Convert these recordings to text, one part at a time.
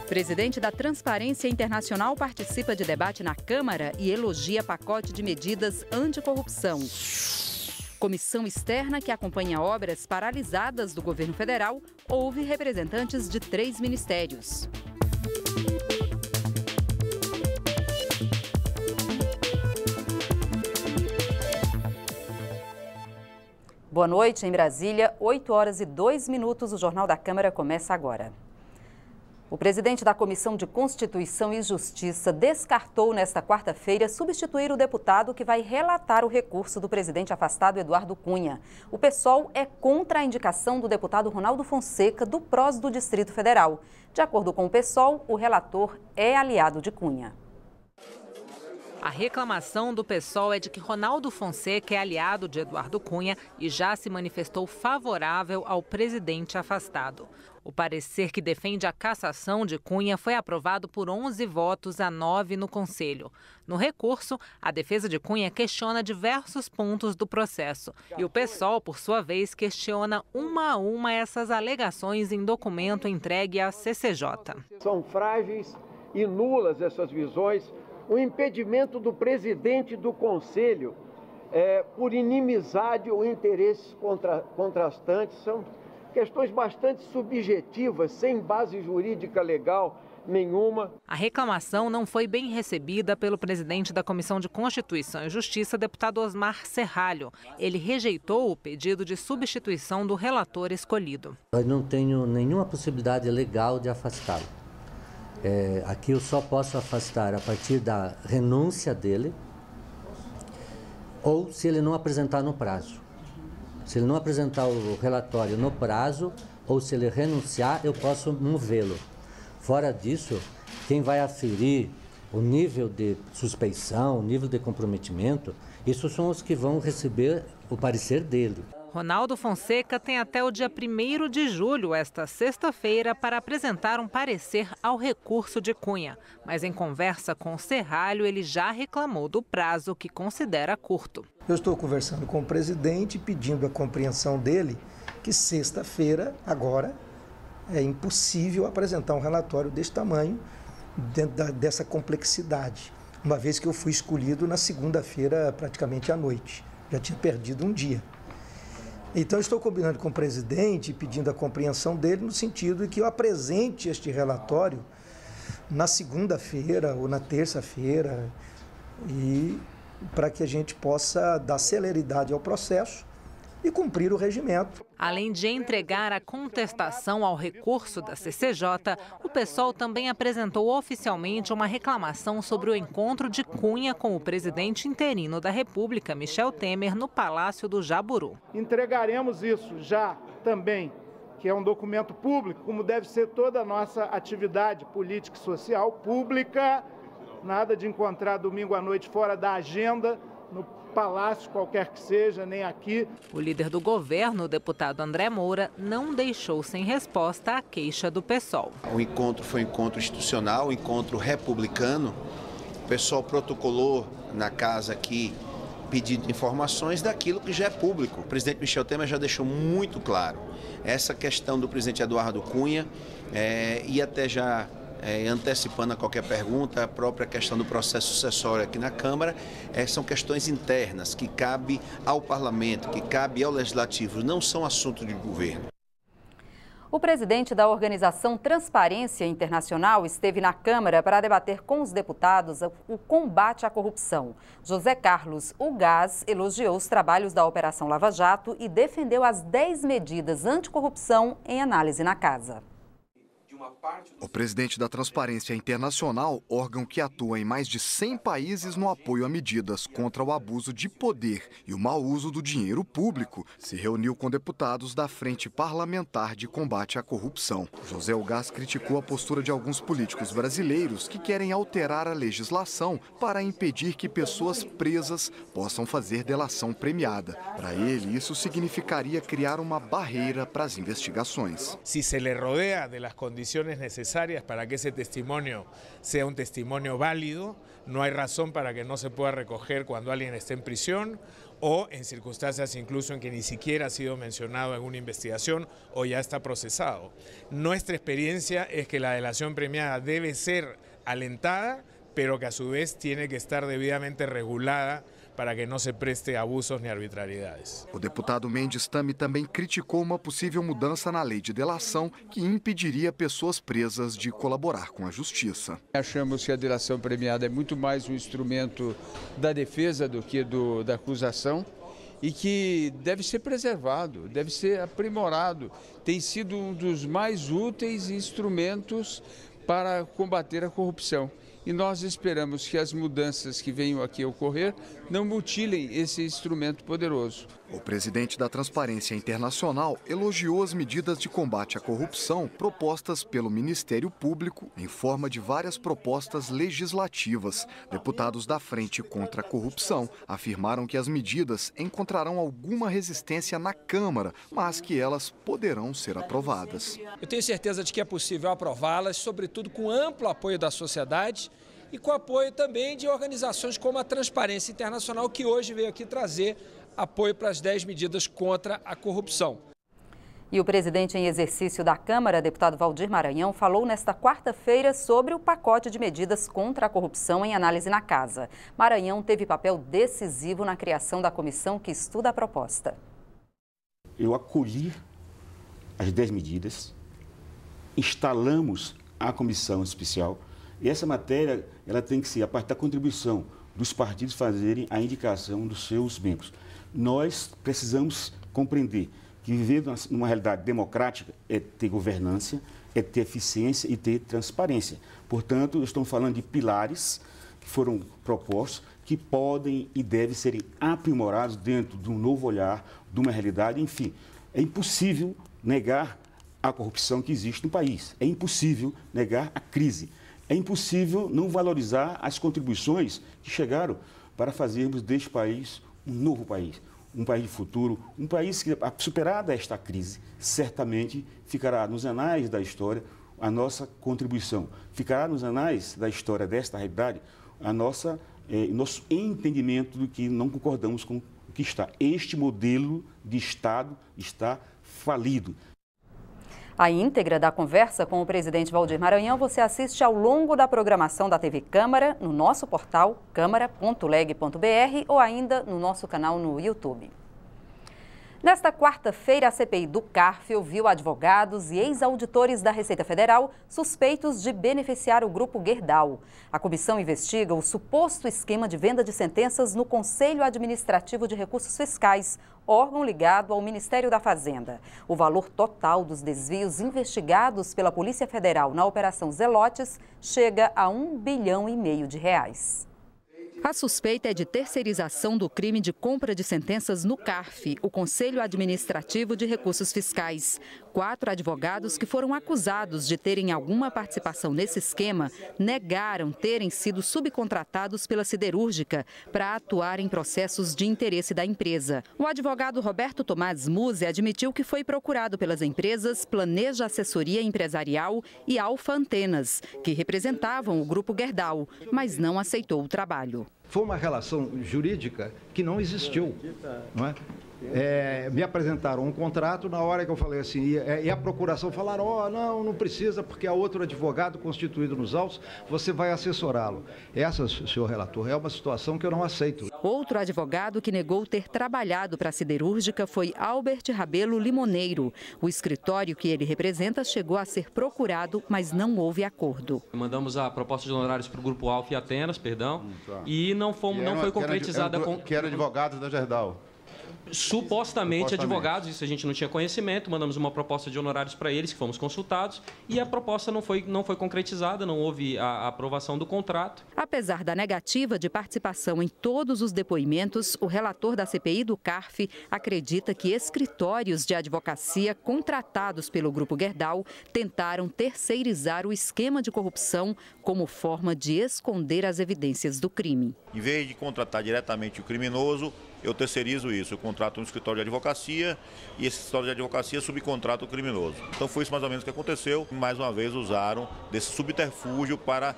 Presidente da Transparência Internacional participa de debate na Câmara e elogia pacote de medidas anticorrupção. Comissão externa que acompanha obras paralisadas do governo federal ouve representantes de 3 ministérios. Boa noite, em Brasília, 8h02. O Jornal da Câmara começa agora. O presidente da Comissão de Constituição e Justiça descartou nesta quarta-feira substituir o deputado que vai relatar o recurso do presidente afastado Eduardo Cunha. O PSOL é contra a indicação do deputado Ronaldo Fonseca, do PROS do Distrito Federal. De acordo com o PSOL, o relator é aliado de Cunha. A reclamação do PSOL é de que Ronaldo Fonseca é aliado de Eduardo Cunha e já se manifestou favorável ao presidente afastado. O parecer que defende a cassação de Cunha foi aprovado por 11 votos a 9 no Conselho. No recurso, a defesa de Cunha questiona diversos pontos do processo. E o PSOL, por sua vez, questiona uma a uma essas alegações em documento entregue à CCJ. São frágeis e nulas essas visões. O impedimento do presidente do Conselho por inimizade ou interesses contrastantes são questões bastante subjetivas, sem base jurídica legal nenhuma. A reclamação não foi bem recebida pelo presidente da Comissão de Constituição e Justiça, deputado Osmar Serralho. Ele rejeitou o pedido de substituição do relator escolhido. Eu não tenho nenhuma possibilidade legal de afastá-lo. Aqui eu só posso afastar a partir da renúncia dele ou se ele não apresentar no prazo. Se ele não apresentar o relatório no prazo ou se ele renunciar, eu posso movê-lo. Fora disso, quem vai aferir o nível de suspeição, o nível de comprometimento, isso são os que vão receber o parecer dele. Ronaldo Fonseca tem até o dia 1º de julho, esta sexta-feira, para apresentar um parecer ao recurso de Cunha. Mas em conversa com Serralho, ele já reclamou do prazo que considera curto. Eu estou conversando com o presidente, pedindo a compreensão dele que sexta-feira, agora, é impossível apresentar um relatório desse tamanho, dentro dessa complexidade. Uma vez que eu fui escolhido na segunda-feira, praticamente à noite. Já tinha perdido um dia. Então, estou combinando com o presidente, pedindo a compreensão dele, no sentido de que eu apresente este relatório na segunda-feira ou na terça-feira, e para que a gente possa dar celeridade ao processo e cumprir o regimento. Além de entregar a contestação ao recurso da CCJ, o PSOL também apresentou oficialmente uma reclamação sobre o encontro de Cunha com o presidente interino da República, Michel Temer, no Palácio do Jaburu. Entregaremos isso já também, que é um documento público, como deve ser toda a nossa atividade política e social pública. Nada de encontrar domingo à noite fora da agenda, no palácio, qualquer que seja, nem aqui. O líder do governo, o deputado André Moura, não deixou sem resposta a queixa do PSOL. O encontro foi um encontro institucional, um encontro republicano. O PSOL protocolou na casa aqui pedindo informações daquilo que já é público. O presidente Michel Temer já deixou muito claro essa questão do presidente Eduardo Cunha e até já antecipando a qualquer pergunta, a própria questão do processo sucessório aqui na Câmara, são questões internas que cabe ao Parlamento, que cabe ao Legislativo, não são assunto de governo. O presidente da organização Transparência Internacional esteve na Câmara para debater com os deputados o combate à corrupção. José Carlos Ugaz elogiou os trabalhos da Operação Lava Jato e defendeu as 10 medidas anticorrupção em análise na casa. O presidente da Transparência Internacional, órgão que atua em mais de 100 países no apoio a medidas contra o abuso de poder e o mau uso do dinheiro público, se reuniu com deputados da Frente Parlamentar de Combate à Corrupção. José Ugaz criticou a postura de alguns políticos brasileiros que querem alterar a legislação para impedir que pessoas presas possam fazer delação premiada. Para ele, isso significaria criar uma barreira para as investigações. Se se le rodea de las condiciones condiciones necesarias para que ese testimonio sea un testimonio válido. No hay razón para que no se pueda recoger cuando alguien esté en prisión o en circunstancias incluso en que ni siquiera ha sido mencionado en una investigación o ya está procesado. Nuestra experiencia es que la delación premiada debe ser alentada, pero que a su vez tiene que estar debidamente regulada para que não se preste abusos nem arbitrariedades. O deputado Mendes Tame também criticou uma possível mudança na lei de delação que impediria pessoas presas de colaborar com a justiça. Achamos que a delação premiada é muito mais um instrumento da defesa do que da acusação e que deve ser preservado, deve ser aprimorado. Tem sido um dos mais úteis instrumentos para combater a corrupção. E nós esperamos que as mudanças que venham aqui a ocorrer não mutilem esse instrumento poderoso. O presidente da Transparência Internacional elogiou as medidas de combate à corrupção propostas pelo Ministério Público em forma de várias propostas legislativas. Deputados da Frente contra a Corrupção afirmaram que as medidas encontrarão alguma resistência na Câmara, mas que elas poderão ser aprovadas. Eu tenho certeza de que é possível aprová-las, sobretudo com amplo apoio da sociedade e com apoio também de organizações como a Transparência Internacional, que hoje veio aqui trazer apoio para as 10 medidas contra a corrupção. E o presidente em exercício da Câmara, deputado Valdir Maranhão, falou nesta quarta-feira sobre o pacote de medidas contra a corrupção em análise na Casa. Maranhão teve papel decisivo na criação da comissão que estuda a proposta. Eu acolhi as 10 medidas, instalamos a comissão especial e essa matéria ela tem que ser a parte da contribuição dos partidos fazerem a indicação dos seus membros. Nós precisamos compreender que viver numa realidade democrática é ter governança, é ter eficiência e ter transparência. Portanto, estamos falando de pilares que foram propostos, que podem e devem serem aprimorados dentro de um novo olhar, de uma realidade. Enfim, é impossível negar a corrupção que existe no país, é impossível negar a crise, é impossível não valorizar as contribuições que chegaram para fazermos deste país um novo país, um país de futuro, um país que, superada esta crise, certamente ficará nos anais da história a nossa contribuição, ficará nos anais da história desta realidade a nosso entendimento do que não concordamos com o que está. Este modelo de Estado está falido. A íntegra da conversa com o presidente Valdir Maranhão você assiste ao longo da programação da TV Câmara, no nosso portal câmara.leg.br ou ainda no nosso canal no YouTube. Nesta quarta-feira, a CPI do CARF ouviu advogados e ex-auditores da Receita Federal suspeitos de beneficiar o Grupo Gerdau. A comissão investiga o suposto esquema de venda de sentenças no Conselho Administrativo de Recursos Fiscais, órgão ligado ao Ministério da Fazenda. O valor total dos desvios investigados pela Polícia Federal na Operação Zelotes chega a R$1,5 bilhão de reais. A suspeita é de terceirização do crime de compra de sentenças no CARF, o Conselho Administrativo de Recursos Fiscais. 4 advogados que foram acusados de terem alguma participação nesse esquema negaram terem sido subcontratados pela siderúrgica para atuar em processos de interesse da empresa. O advogado Roberto Tomás Musi admitiu que foi procurado pelas empresas Planeja Assessoria Empresarial e Alfa Antenas, que representavam o Grupo Gerdau, mas não aceitou o trabalho. Foi uma relação jurídica que não existiu, não é? Me apresentaram um contrato, na hora que eu falei assim, e a procuração falaram, não precisa, porque há outro advogado constituído nos autos, você vai assessorá-lo. Essa, senhor relator, é uma situação que eu não aceito. Outro advogado que negou ter trabalhado para a siderúrgica foi Albert Rabelo Limoneiro. O escritório que ele representa chegou a ser procurado, mas não houve acordo. Mandamos a proposta de honorários para o Grupo Alfa e Atenas, e não foi concretizada com... Que era advogado da Gerdau. Supostamente advogados, isso a gente não tinha conhecimento, mandamos uma proposta de honorários para eles, que fomos consultados, e a proposta não foi concretizada, não houve a aprovação do contrato. Apesar da negativa de participação em todos os depoimentos, o relator da CPI do CARF acredita que escritórios de advocacia contratados pelo Grupo Gerdau tentaram terceirizar o esquema de corrupção como forma de esconder as evidências do crime. Em vez de contratar diretamente o criminoso, eu terceirizo isso, eu contrato um escritório de advocacia e esse escritório de advocacia subcontrata o criminoso. Então foi isso mais ou menos que aconteceu. Mais uma vez usaram desse subterfúgio para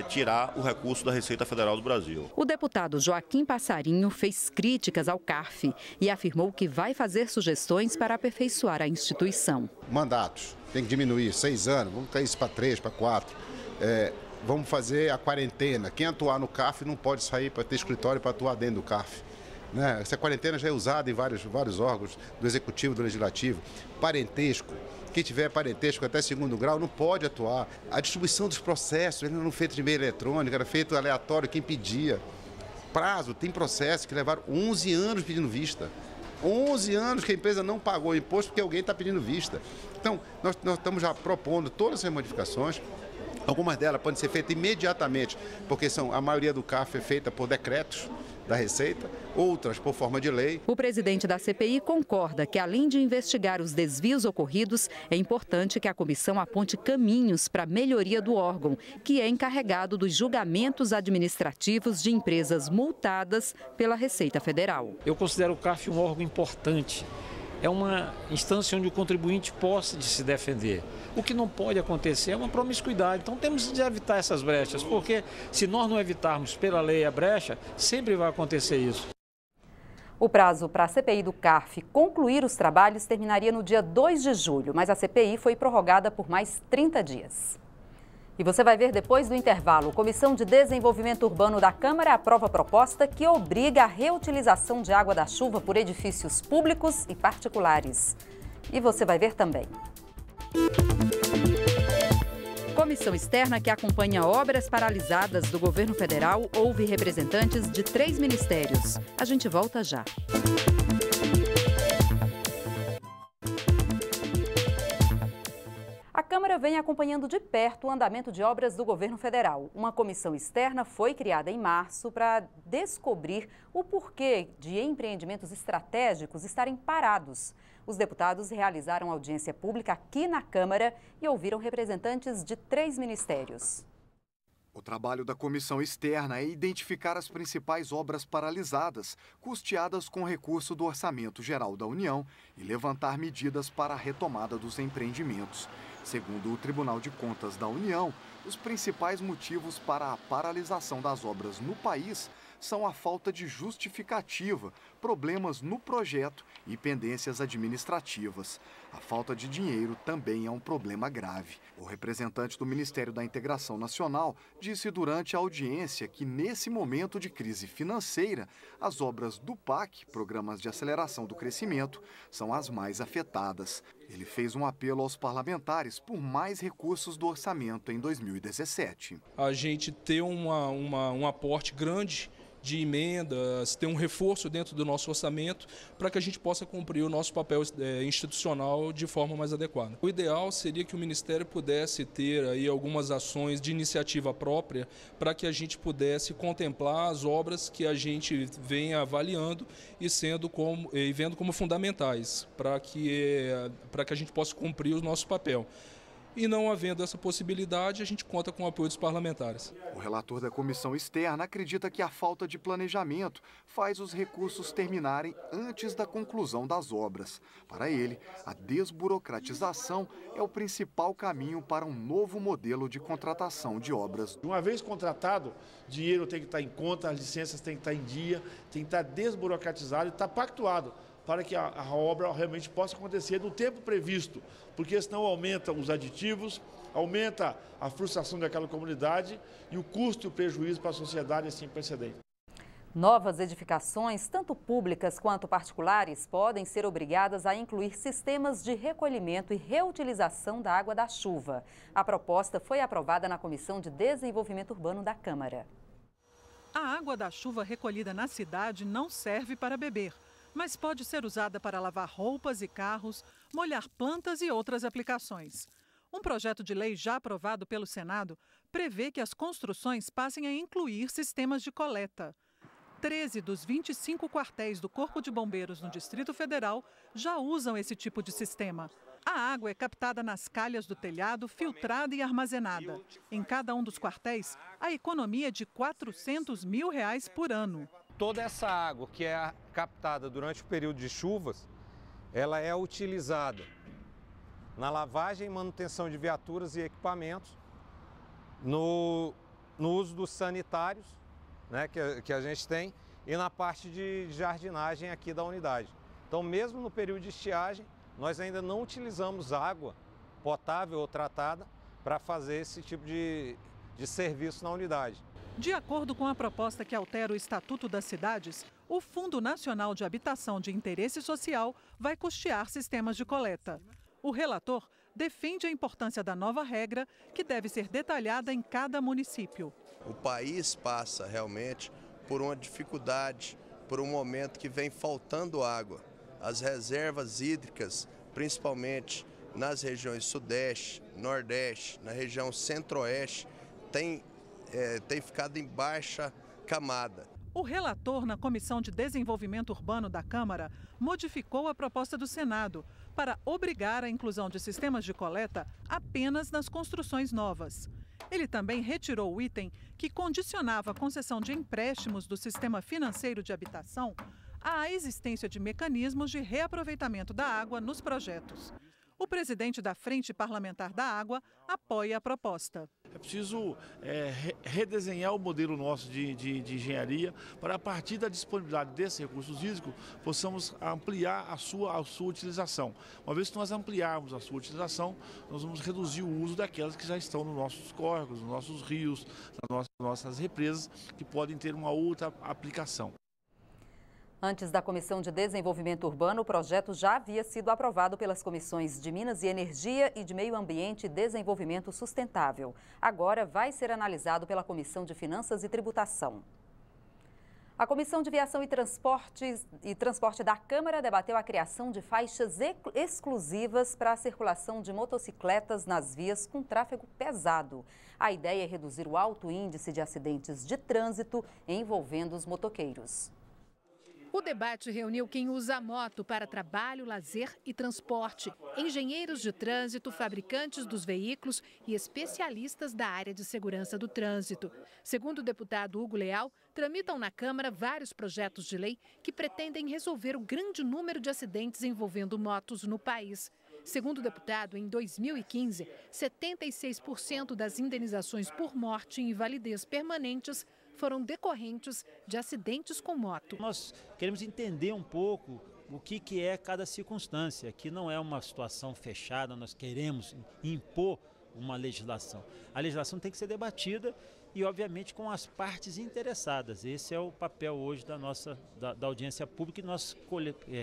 tirar o recurso da Receita Federal do Brasil. O deputado Joaquim Passarinho fez críticas ao CARF e afirmou que vai fazer sugestões para aperfeiçoar a instituição. Mandatos, tem que diminuir, 6 anos, vamos ter isso para 3, para 4. Vamos fazer a quarentena. Quem atuar no CARF não pode sair para ter escritório para atuar dentro do CARF. Né? Essa quarentena já é usada em vários órgãos do Executivo, do Legislativo. Parentesco. Quem tiver parentesco até 2º grau não pode atuar. A distribuição dos processos, ele não é feito de meio eletrônico, era feito aleatório, quem pedia. Prazo, tem processos que levaram 11 anos pedindo vista. 11 anos que a empresa não pagou imposto porque alguém está pedindo vista. Então, nós estamos já propondo todas essas modificações. Algumas delas podem ser feitas imediatamente, porque a maioria do CARF é feita por decretos da Receita, outras por forma de lei. O presidente da CPI concorda que, além de investigar os desvios ocorridos, é importante que a comissão aponte caminhos para a melhoria do órgão, que é encarregado dos julgamentos administrativos de empresas multadas pela Receita Federal. Eu considero o CARF um órgão importante. É uma instância onde o contribuinte possa se defender. O que não pode acontecer é uma promiscuidade. Então temos de evitar essas brechas, porque se nós não evitarmos pela lei a brecha, sempre vai acontecer isso. O prazo para a CPI do CARF concluir os trabalhos terminaria no dia 2 de julho, mas a CPI foi prorrogada por mais 30 dias. E você vai ver depois do intervalo. A Comissão de Desenvolvimento Urbano da Câmara aprova a proposta que obriga a reutilização de água da chuva por edifícios públicos e particulares. E você vai ver também. Comissão externa que acompanha obras paralisadas do governo federal ouve representantes de 3 ministérios. A gente volta já. A Câmara vem acompanhando de perto o andamento de obras do governo federal. Uma comissão externa foi criada em março para descobrir o porquê de empreendimentos estratégicos estarem parados. Os deputados realizaram audiência pública aqui na Câmara e ouviram representantes de 3 ministérios. O trabalho da comissão externa é identificar as principais obras paralisadas, custeadas com recurso do Orçamento Geral da União, e levantar medidas para a retomada dos empreendimentos. Segundo o Tribunal de Contas da União, os principais motivos para a paralisação das obras no país são a falta de justificativa, problemas no projeto e pendências administrativas. A falta de dinheiro também é um problema grave. O representante do Ministério da Integração Nacional disse durante a audiência que, nesse momento de crise financeira, as obras do PAC, Programas de Aceleração do Crescimento, são as mais afetadas. Ele fez um apelo aos parlamentares por mais recursos do orçamento em 2017. A gente ter um aporte grande de emendas, ter um reforço dentro do nosso orçamento para que a gente possa cumprir o nosso papel institucional de forma mais adequada. O ideal seria que o Ministério pudesse ter aí algumas ações de iniciativa própria para que a gente pudesse contemplar as obras que a gente vem avaliando e vendo como fundamentais para que a gente possa cumprir o nosso papel. E não havendo essa possibilidade, a gente conta com o apoio dos parlamentares. O relator da comissão externa acredita que a falta de planejamento faz os recursos terminarem antes da conclusão das obras. Para ele, a desburocratização é o principal caminho para um novo modelo de contratação de obras. Uma vez contratado, o dinheiro tem que estar em conta, as licenças têm que estar em dia, tem que estar desburocratizado e estar pactuado, para que a obra realmente possa acontecer no tempo previsto, porque senão aumenta os aditivos, aumenta a frustração daquela comunidade e o custo e o prejuízo para a sociedade sem precedente. Novas edificações, tanto públicas quanto particulares, podem ser obrigadas a incluir sistemas de recolhimento e reutilização da água da chuva. A proposta foi aprovada na Comissão de Desenvolvimento Urbano da Câmara. A água da chuva recolhida na cidade não serve para beber, mas pode ser usada para lavar roupas e carros, molhar plantas e outras aplicações. Um projeto de lei já aprovado pelo Senado prevê que as construções passem a incluir sistemas de coleta. 13 dos 25 quartéis do Corpo de Bombeiros no Distrito Federal já usam esse tipo de sistema. A água é captada nas calhas do telhado, filtrada e armazenada. Em cada um dos quartéis, a economia é de R$ 400 mil por ano. Toda essa água que é captada durante o período de chuvas, ela é utilizada na lavagem e manutenção de viaturas e equipamentos, no uso dos sanitários, né, que a gente tem, e na parte de jardinagem aqui da unidade. Então, mesmo no período de estiagem, nós ainda não utilizamos água potável ou tratada para fazer esse tipo de serviço na unidade. De acordo com a proposta que altera o Estatuto das Cidades, o Fundo Nacional de Habitação de Interesse Social vai custear sistemas de coleta. O relator defende a importância da nova regra, que deve ser detalhada em cada município. O país passa realmente por uma dificuldade, por um momento que vem faltando água. As reservas hídricas, principalmente nas regiões Sudeste, Nordeste, na região Centro-Oeste, tem ficado em baixa camada. O relator na Comissão de Desenvolvimento Urbano da Câmara modificou a proposta do Senado para obrigar a inclusão de sistemas de coleta apenas nas construções novas. Ele também retirou o item que condicionava a concessão de empréstimos do sistema financeiro de habitação à existência de mecanismos de reaproveitamento da água nos projetos. O presidente da Frente Parlamentar da Água apoia a proposta. É preciso redesenhar o modelo nosso de engenharia para, a partir da disponibilidade desses recursos hídricos, possamos ampliar a sua utilização. Uma vez que nós ampliarmos a sua utilização, nós vamos reduzir o uso daquelas que já estão nos nossos córregos, nos nossos rios, nas nossas represas, que podem ter uma outra aplicação. Antes da Comissão de Desenvolvimento Urbano, o projeto já havia sido aprovado pelas comissões de Minas e Energia e de Meio Ambiente e Desenvolvimento Sustentável. Agora vai ser analisado pela Comissão de Finanças e Tributação. A Comissão de Viação e Transporte da Câmara debateu a criação de faixas exclusivas para a circulação de motocicletas nas vias com tráfego pesado. A ideia é reduzir o alto índice de acidentes de trânsito envolvendo os motoqueiros. O debate reuniu quem usa a moto para trabalho, lazer e transporte, engenheiros de trânsito, fabricantes dos veículos e especialistas da área de segurança do trânsito. Segundo o deputado Hugo Leal, tramitam na Câmara vários projetos de lei que pretendem resolver o grande número de acidentes envolvendo motos no país. Segundo o deputado, em 2015, 76% das indenizações por morte e invalidez permanentes foram decorrentes de acidentes com moto. Nós queremos entender um pouco o que é cada circunstância. Aqui não é uma situação fechada, nós queremos impor uma legislação. A legislação tem que ser debatida e, obviamente, com as partes interessadas. Esse é o papel hoje da audiência pública, e nós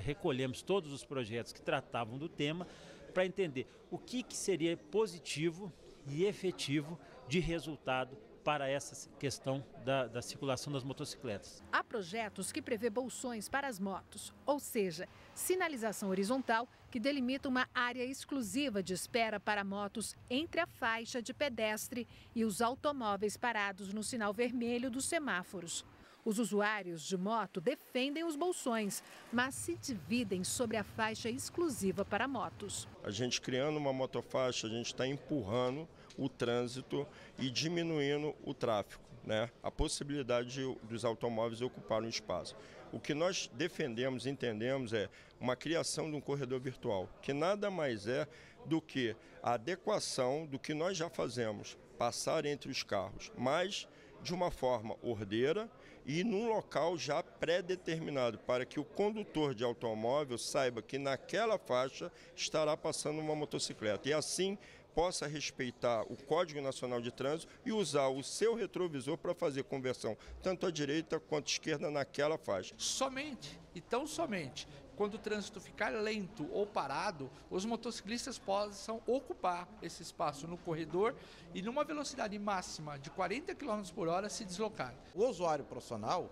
recolhemos todos os projetos que tratavam do tema para entender o que seria positivo e efetivo de resultado para essa questão da circulação das motocicletas. Há projetos que prevê bolsões para as motos, ou seja, sinalização horizontal que delimita uma área exclusiva de espera para motos entre a faixa de pedestre e os automóveis parados no sinal vermelho dos semáforos. Os usuários de moto defendem os bolsões, mas se dividem sobre a faixa exclusiva para motos. A gente criando uma motofaixa, a gente está empurrando o trânsito e diminuindo o tráfego, né? A possibilidade dos automóveis ocuparem o espaço. O que nós defendemos, entendemos, é uma criação de um corredor virtual, que nada mais é do que a adequação do que nós já fazemos, passar entre os carros, mas de uma forma ordeira e num local já pré-determinado, para que o condutor de automóvel saiba que naquela faixa estará passando uma motocicleta e assim possa respeitar o Código Nacional de Trânsito e usar o seu retrovisor para fazer conversão tanto à direita quanto à esquerda naquela faixa. Somente, e tão somente, quando o trânsito ficar lento ou parado, os motociclistas possam ocupar esse espaço no corredor e numa velocidade máxima de 40 km por hora se deslocar. O usuário profissional,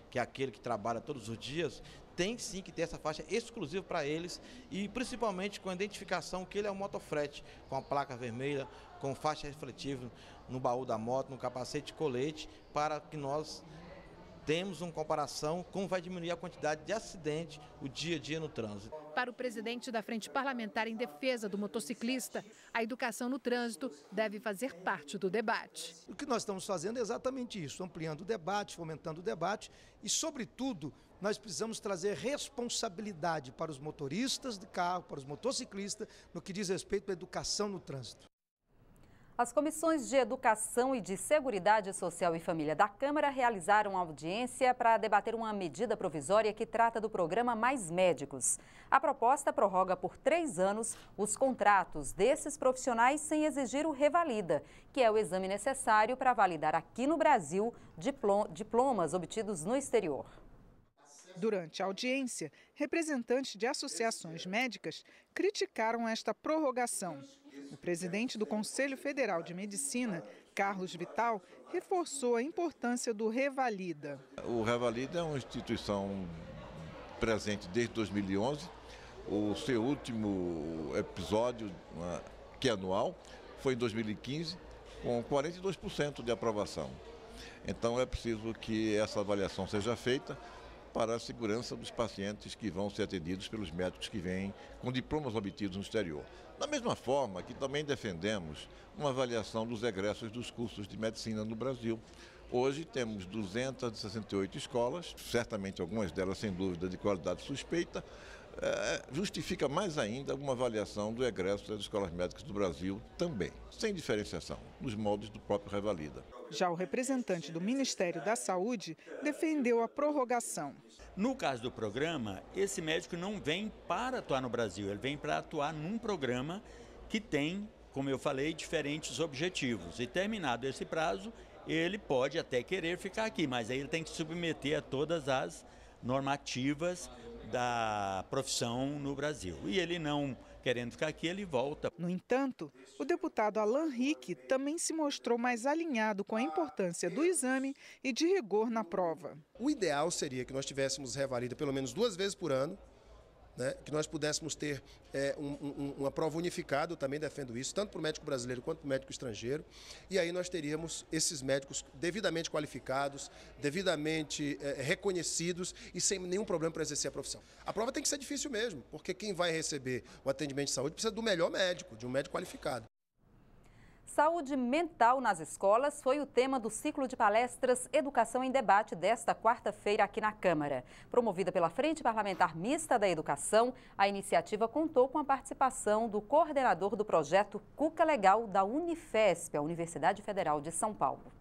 que é aquele que trabalha todos os dias, tem sim que ter essa faixa exclusiva para eles e principalmente com a identificação que ele é um motofrete, com a placa vermelha, com faixa refletiva no baú da moto, no capacete e colete, para que nós temos uma comparação como vai diminuir a quantidade de acidentes o dia a dia no trânsito. Para o presidente da Frente Parlamentar em Defesa do Motociclista, a educação no trânsito deve fazer parte do debate. O que nós estamos fazendo é exatamente isso, ampliando o debate, fomentando o debate e, sobretudo, nós precisamos trazer responsabilidade para os motoristas de carro, para os motociclistas, no que diz respeito à educação no trânsito. As comissões de Educação e de Seguridade Social e Família da Câmara realizaram audiência para debater uma medida provisória que trata do programa Mais Médicos. A proposta prorroga por 3 anos os contratos desses profissionais sem exigir o revalida, que é o exame necessário para validar aqui no Brasil diplomas obtidos no exterior. Durante a audiência, representantes de associações médicas criticaram esta prorrogação. O presidente do Conselho Federal de Medicina, Carlos Vital, reforçou a importância do Revalida. O Revalida é uma instituição presente desde 2011. O seu último episódio, que é anual, foi em 2015, com 42% de aprovação. Então é preciso que essa avaliação seja feita para a segurança dos pacientes que vão ser atendidos pelos médicos que vêm com diplomas obtidos no exterior. Da mesma forma que também defendemos uma avaliação dos egressos dos cursos de medicina no Brasil. Hoje temos 268 escolas, certamente algumas delas sem dúvida de qualidade suspeita. Justifica mais ainda uma avaliação do egresso das escolas médicas do Brasil também, sem diferenciação, nos moldes do próprio Revalida. Já o representante do Ministério da Saúde defendeu a prorrogação. No caso do programa, esse médico não vem para atuar no Brasil, ele vem para atuar num programa que tem, como eu falei, diferentes objetivos. E terminado esse prazo, ele pode até querer ficar aqui, mas aí ele tem que se submeter a todas as normativas da profissão no Brasil. E ele não querendo ficar aqui, ele volta. No entanto, o deputado Alan Rick também se mostrou mais alinhado com a importância do exame e de rigor na prova. O ideal seria que nós tivéssemos revalida pelo menos 2 vezes por ano, né? Que nós pudéssemos ter uma prova unificada, eu também defendo isso, tanto para o médico brasileiro quanto para o médico estrangeiro, e aí nós teríamos esses médicos devidamente qualificados, devidamente reconhecidos e sem nenhum problema para exercer a profissão. A prova tem que ser difícil mesmo, porque quem vai receber o atendimento de saúde precisa do melhor médico, de um médico qualificado. Saúde mental nas escolas foi o tema do ciclo de palestras Educação em Debate desta quarta-feira aqui na Câmara. Promovida pela Frente Parlamentar Mista da Educação, a iniciativa contou com a participação do coordenador do projeto Cuca Legal da Unifesp, a Universidade Federal de São Paulo.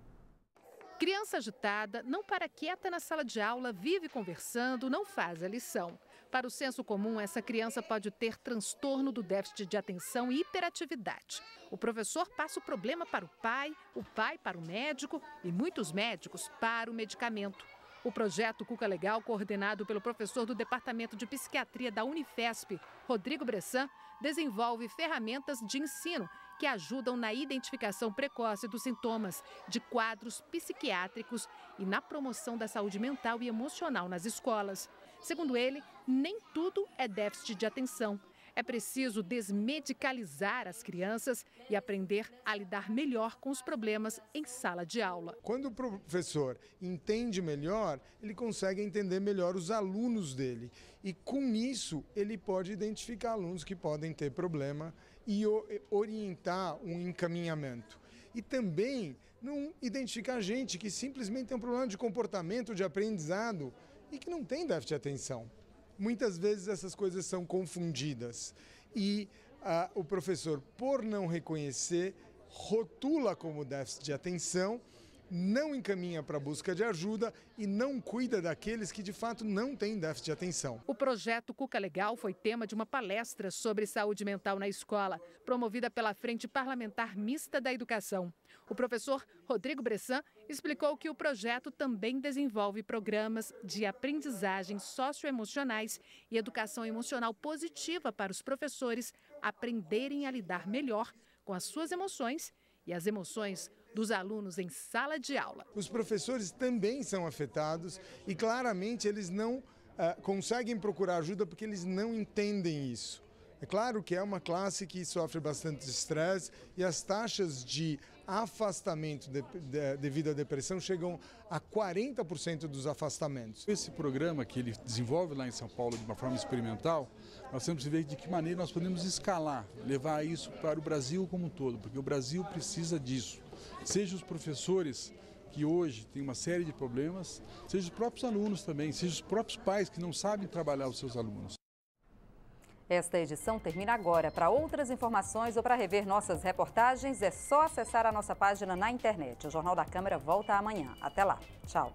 Criança agitada, não para quieta na sala de aula, vive conversando, não faz a lição. Para o senso comum, essa criança pode ter transtorno do déficit de atenção e hiperatividade. O professor passa o problema para o pai para o médico e muitos médicos para o medicamento. O projeto Cuca Legal, coordenado pelo professor do Departamento de Psiquiatria da Unifesp, Rodrigo Bressan, desenvolve ferramentas de ensino que ajudam na identificação precoce dos sintomas de quadros psiquiátricos e na promoção da saúde mental e emocional nas escolas. Segundo ele, nem tudo é déficit de atenção. É preciso desmedicalizar as crianças e aprender a lidar melhor com os problemas em sala de aula. Quando o professor entende melhor, ele consegue entender melhor os alunos dele. E com isso, ele pode identificar alunos que podem ter problema e orientar um encaminhamento. E também não identificar gente que simplesmente tem um problema de comportamento, de aprendizado e que não tem déficit de atenção. Muitas vezes essas coisas são confundidas e o professor, por não reconhecer, rotula como déficit de atenção, não encaminha para a busca de ajuda e não cuida daqueles que de fato não têm déficit de atenção. O projeto Cuca Legal foi tema de uma palestra sobre saúde mental na escola, promovida pela Frente Parlamentar Mista da Educação. O professor Rodrigo Bressan explicou que o projeto também desenvolve programas de aprendizagem socioemocionais e educação emocional positiva para os professores aprenderem a lidar melhor com as suas emoções e as emoções dos alunos em sala de aula. Os professores também são afetados e claramente eles não conseguem procurar ajuda porque eles não entendem isso. É claro que é uma classe que sofre bastante estresse e as taxas de afastamento devido à depressão chegam a 40% dos afastamentos. Esse programa que ele desenvolve lá em São Paulo de uma forma experimental, nós temos que ver de que maneira nós podemos escalar, levar isso para o Brasil como um todo, porque o Brasil precisa disso. Seja os professores, que hoje tem uma série de problemas, seja os próprios alunos também, seja os próprios pais que não sabem trabalhar os seus alunos. Esta edição termina agora. Para outras informações ou para rever nossas reportagens, é só acessar a nossa página na internet. O Jornal da Câmara volta amanhã. Até lá. Tchau.